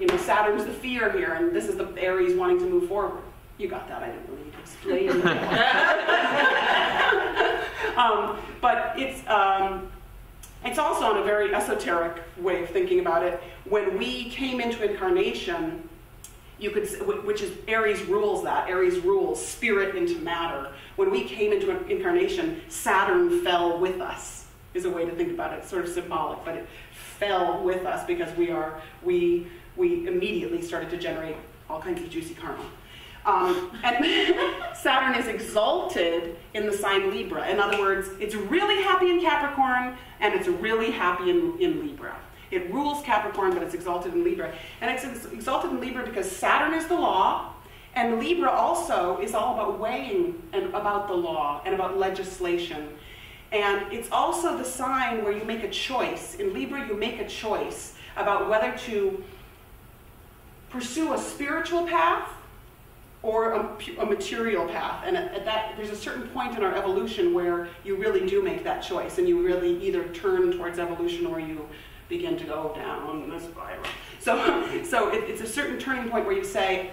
You know, Saturn's the fear here, and this is the Aries wanting to move forward. You got that, I didn't really need to explain that. But it's also on a very esoteric way of thinking about it. When we came into incarnation, you could, which is Aries rules that. Aries rules spirit into matter. When we came into incarnation, Saturn fell with us, is a way to think about it. It's sort of symbolic, but it fell with us because we immediately started to generate all kinds of juicy karma. And Saturn is exalted in the sign Libra. In other words, it's really happy in Capricorn, and it's really happy in Libra. It rules Capricorn, but it's exalted in Libra. And it's exalted in Libra because Saturn is the law, and Libra also is all about weighing and about the law and about legislation. And it's also the sign where you make a choice. In Libra, you make a choice about whether to pursue a spiritual path or a material path. And at that, there's a certain point in our evolution where you really do make that choice, and you really either turn towards evolution or you begin to go down the spiral. So it's a certain turning point where you say,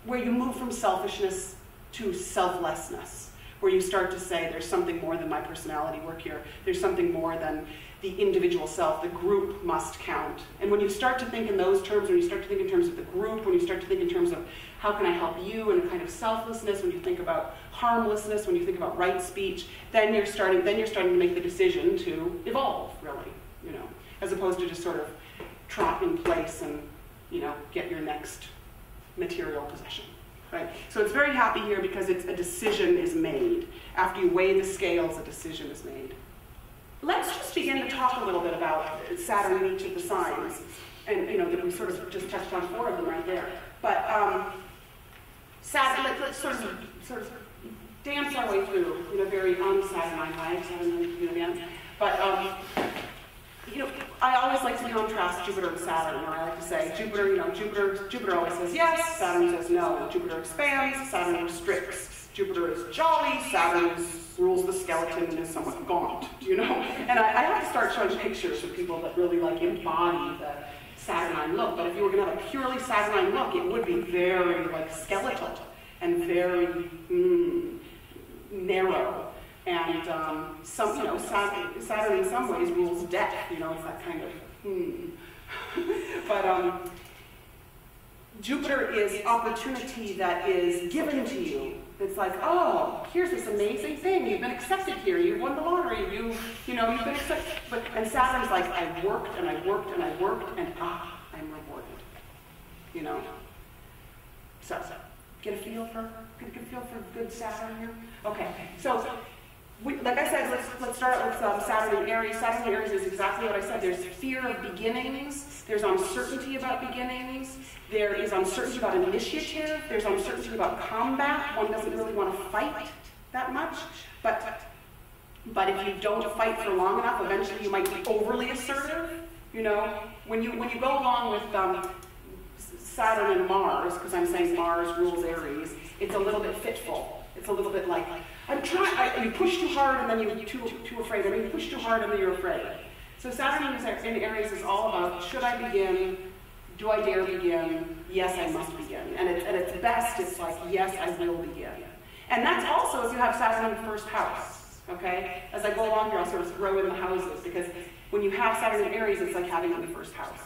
where you move from selfishness to selflessness, where you start to say, there's something more than my personality work here. There's something more than the individual self. The group must count. And when you start to think in those terms, when you start to think in terms of the group, when you start to think in terms of how can I help you, and a kind of selflessness, when you think about harmlessness, when you think about right speech, then you're starting to make the decision to evolve, really, you know, as opposed to just sort of trot in place and, you know, get your next material possession, right? So it's very happy here because it's a decision is made. After you weigh the scales, a decision is made. Let's just begin to talk a little bit about Saturn in each of the signs. And, you know, that we sort of just touched on 4 of them right there. But Saturn, let's sort of dance our way through, you know, very un-Saturnine way. But, you know, I always like to contrast Jupiter and Saturn, where I like to say, Jupiter, you know, Jupiter always says yes, Saturn says no. Jupiter expands, Saturn restricts. Jupiter is jolly, Saturn rules the skeleton and is somewhat gaunt, you know? And I have to start showing pictures of people that really like embody the Saturnine look, but if you were going to have a purely Saturnine look, it would be very like skeletal and very narrow. And some, you know, Saturn in some ways rules death, you know, it's that kind of But Jupiter is opportunity that is given to you. It's like, oh, here's this amazing thing. You've been accepted here. You won the lottery. You've been accepted. And Saturn's like, I worked and I worked and I worked, and I'm rewarded. You know. So get a feel for good Saturn here. Okay. So like I said, let's start out with Saturn and Aries. Saturn and Aries is exactly what I said. There's fear of beginnings. There's uncertainty about beginnings. There is uncertainty about initiative. There's uncertainty about combat. One doesn't really want to fight that much. But if you don't fight for long enough, eventually you might be overly assertive. You know, when you go along with Saturn and Mars, because I'm saying Mars rules Aries, it's a little bit fitful. It's a little bit like, you push too hard and then you're too afraid. I mean, you push too hard and then you're afraid. So Saturn in Aries is all about, should I begin? Do I dare begin? Yes, I must begin. And at its best, it's like, yes, I will begin. And that's also if you have Saturn in the first house, okay? As I go along here, I'll sort of throw in the houses, because when you have Saturn in Aries, it's like having it in the first house.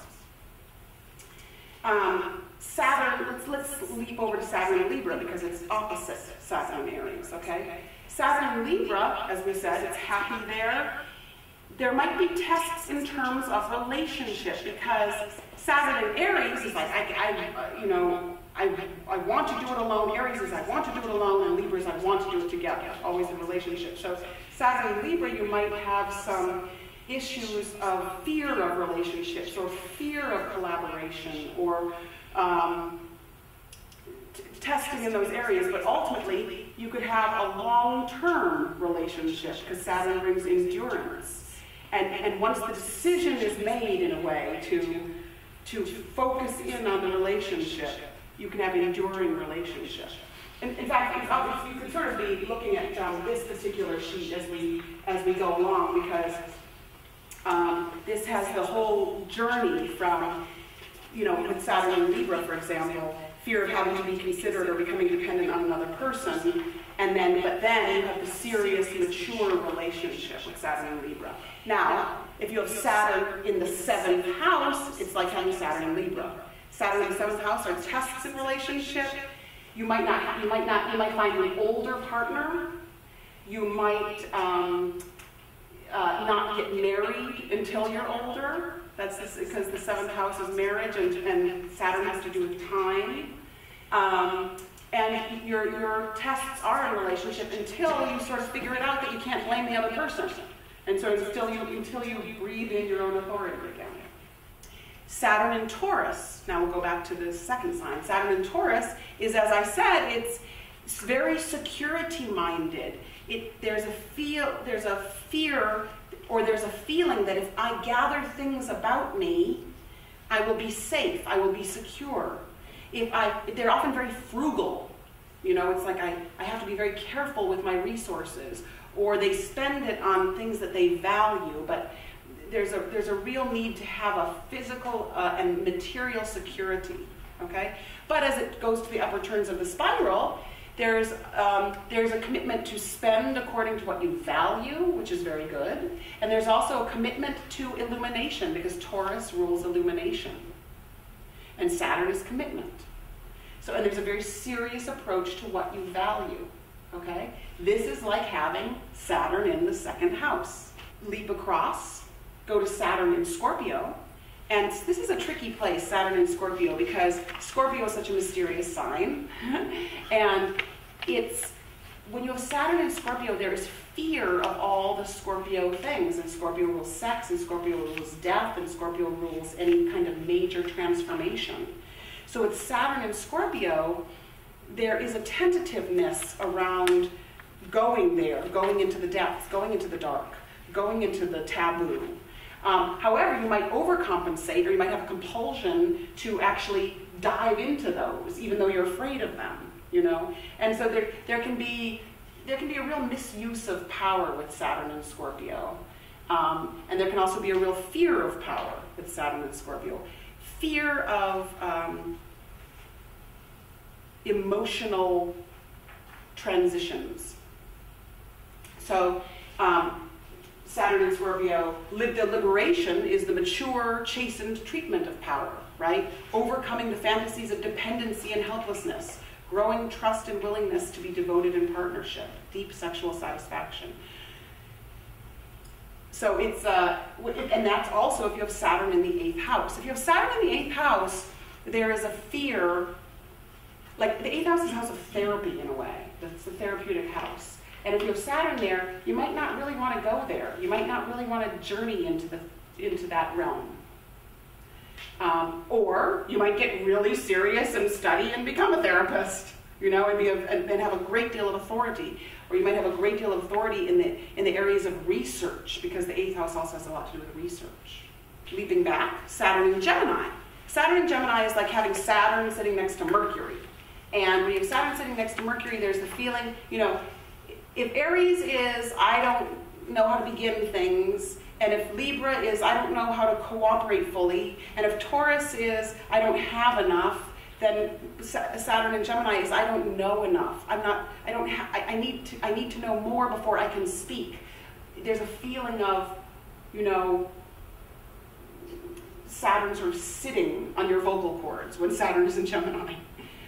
Saturn, let's leap over to Saturn in Libra, because it's opposite Saturn in Aries, okay? Saturn in Libra, as we said, it's happy there. There might be tests in terms of relationship, because Saturn in Aries is like, I want to do it alone. Aries is I want to do it alone, and Libra is I want to do it together, always in relationship. So Saturn in Libra, you might have some issues of fear of relationships, or fear of collaboration, or testing in those areas, but ultimately you could have a long-term relationship, because Saturn brings endurance. And once the decision is made, in a way, to focus in on the relationship, you can have an enduring relationship. And in fact, you could sort of be looking at this particular sheet as we go along, because this has the whole journey from with Saturn in Libra, for example, fear of having to be considered or becoming dependent on another person, but then you have the serious, mature relationship with Saturn in Libra. Now, if you have Saturn in the 7th house, it's like having Saturn in Libra. Saturn in the 7th house are tests in relationship. You might find an older partner. You might not get married until you're older. That's because the 7th house is marriage, and Saturn has to do with time. And your tests are in relationship until you sort of figure it out that you can't blame the other person. And so until you breathe in your own authority again. Saturn in Taurus, now we'll go back to the second sign. Saturn in Taurus is, as I said, it's very security-minded. There's a fear, or there's a feeling that if I gather things about me, I will be safe, I will be secure. They're often very frugal. It's like I have to be very careful with my resources, or they spend it on things that they value, but there's a real need to have a physical and material security, okay? But as it goes to the upper turns of the spiral, there's a commitment to spend according to what you value, which is very good. And there's also a commitment to illumination, because Taurus rules illumination. And Saturn is commitment. And there's a very serious approach to what you value, okay? This is like having Saturn in the 2nd house. Leap across, go to Saturn in Scorpio. And this is a tricky place, Saturn in Scorpio, because Scorpio is such a mysterious sign. And when you have Saturn in Scorpio, there is fear of all the Scorpio things. And Scorpio rules sex, and Scorpio rules death, and Scorpio rules any kind of major transformation. So with Saturn in Scorpio, there is a tentativeness around going there, going into the depths, going into the dark, going into the taboo. However, you might overcompensate, or you might have a compulsion to actually dive into those, even though you're afraid of them, And so there can be a real misuse of power with Saturn and Scorpio. And there can also be a real fear of power with Saturn and Scorpio. Fear of emotional transitions. So Saturn and Scorpio, the liberation is the mature, chastened treatment of power, right? Overcoming the fantasies of dependency and helplessness, growing trust and willingness to be devoted in partnership, deep sexual satisfaction. So it's, and that's also if you have Saturn in the 8th house. If you have Saturn in the 8th house, there is a fear, like the 8th house is a house of therapy in a way. It's the therapeutic house. And if you have Saturn there, you might not really want to go there. You might not really want to journey into that realm. Or you might get really serious and study and become a therapist, and have a great deal of authority. Or you might have a great deal of authority in the areas of research, because the 8th house also has a lot to do with research. Leaping back, Saturn in Gemini. Saturn in Gemini is like having Saturn sitting next to Mercury. And when you have Saturn sitting next to Mercury, there's the feeling, if Aries is, I don't know how to begin things, and if Libra is, I don't know how to cooperate fully, and if Taurus is, I don't have enough, then Saturn in Gemini is, I don't know enough. I need to know more before I can speak. There's a feeling of, Saturn sort of sitting on your vocal cords when Saturn is in Gemini.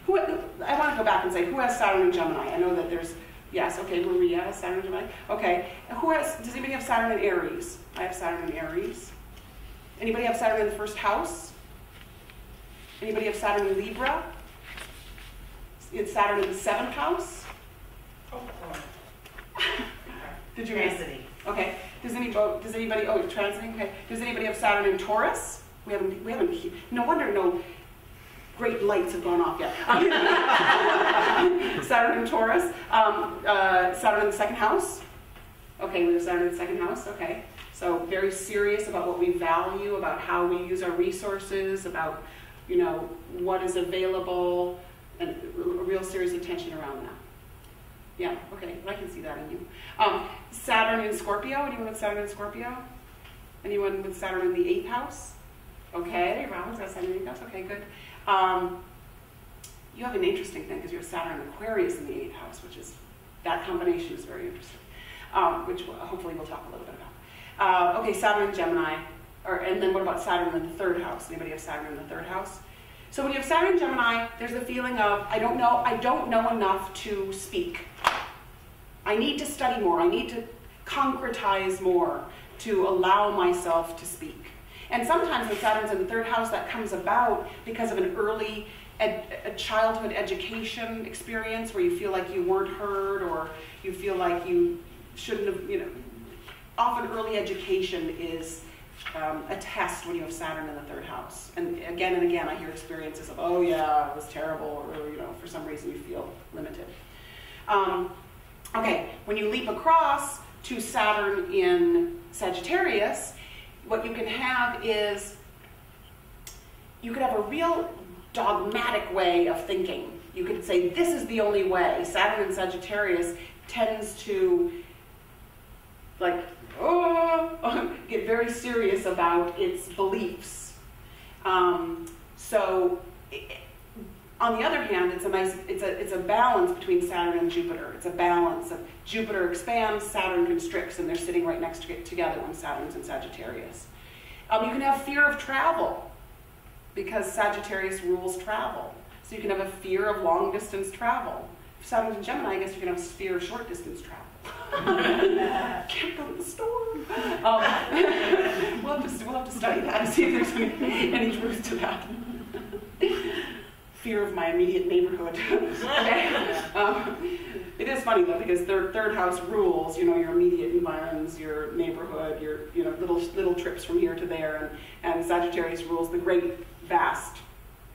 I want to go back and say, who has Saturn in Gemini? I know that there's, yes, okay, Maria has Saturn in Gemini. Okay, does anybody have Saturn in Aries? I have Saturn in Aries. Anybody have Saturn in the 1st house? Anybody have Saturn in Libra? Is Saturn in the 7th house? Did you Transiting. Okay. Does anybody, oh, you're transiting? Okay. Does anybody have Saturn in Taurus? We haven't, no wonder no great lights have gone off yet. Saturn in Taurus. Saturn in the 2nd house. Okay, we have Saturn in the 2nd house. Okay. So very serious about what we value, about how we use our resources, about, what is available, and a real serious attention around that. Yeah, okay, I can see that in you. Saturn in Scorpio. Anyone with Saturn in Scorpio? Anyone with Saturn in the 8th house? Okay, Robbins got Saturn in the 8th house. Okay, good. You have an interesting thing because you have Saturn and Aquarius in the 8th house, which is, that combination is very interesting, which hopefully we'll talk a little bit about. Okay, Saturn and Gemini, and then what about Saturn in the 3rd house? Anybody have Saturn in the 3rd house? So when you have Saturn and Gemini, there's the feeling of, I don't know enough to speak. I need to study more. I need to concretize more to allow myself to speak. And sometimes when Saturn's in the 3rd house, that comes about because of an early a childhood education experience where you feel like you weren't heard, or you feel like you shouldn't have, often early education is a test when you have Saturn in the 3rd house. And again, I hear experiences of, oh yeah, it was terrible, or for some reason you feel limited. Okay, when you leap across to Saturn in Sagittarius, what you can have is, you could have a real dogmatic way of thinking. You could say, this is the only way. Saturn in Sagittarius tends to get very serious about its beliefs. On the other hand, it's a balance between Saturn and Jupiter. It's a balance of Jupiter expands, Saturn constricts, and they're sitting right next to together when Saturn's in Sagittarius. You can have fear of travel, because Sagittarius rules travel. So you can have a fear of long-distance travel. If Saturn's in Gemini, I guess you can have a fear of short-distance travel. Can't go to the store. We'll have to study that and see if there's any truth to that. Fear of my immediate neighborhood. It is funny though, because their 3rd house rules, your immediate environs, your neighborhood, your little trips from here to there, and Sagittarius rules the great vast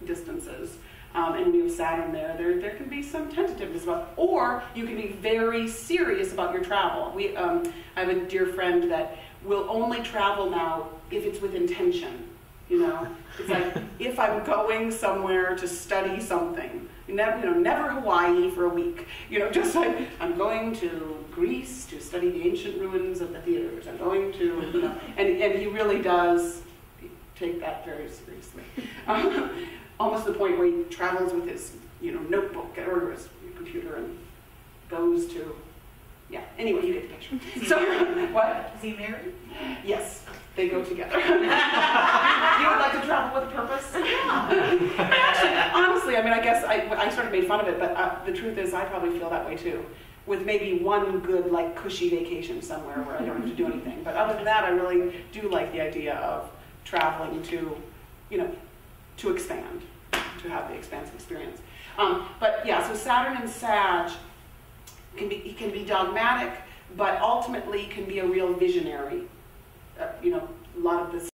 distances. And when you have Saturn there can be some tentativeness about, or you can be very serious about your travel. I have a dear friend that will only travel now if it's with intention. It's like, if I'm going somewhere to study something, never Hawaii for a week, just like, I'm going to Greece to study the ancient ruins of the theaters, I'm going to, and he really does take that very seriously. Almost to the point where he travels with his, notebook or his computer and goes to, anyway, you get the picture. So, what? Is he married? Yes, they go together. You would like to travel with a purpose? Actually, honestly, I guess I sort of made fun of it, but the truth is I probably feel that way too. With maybe one good, cushy vacation somewhere where I don't have to do anything. But other than that, I really do like the idea of traveling to, to expand, to have the expansive experience. But yeah, so Saturn and Sag can be dogmatic, but ultimately can be a real visionary. A lot of this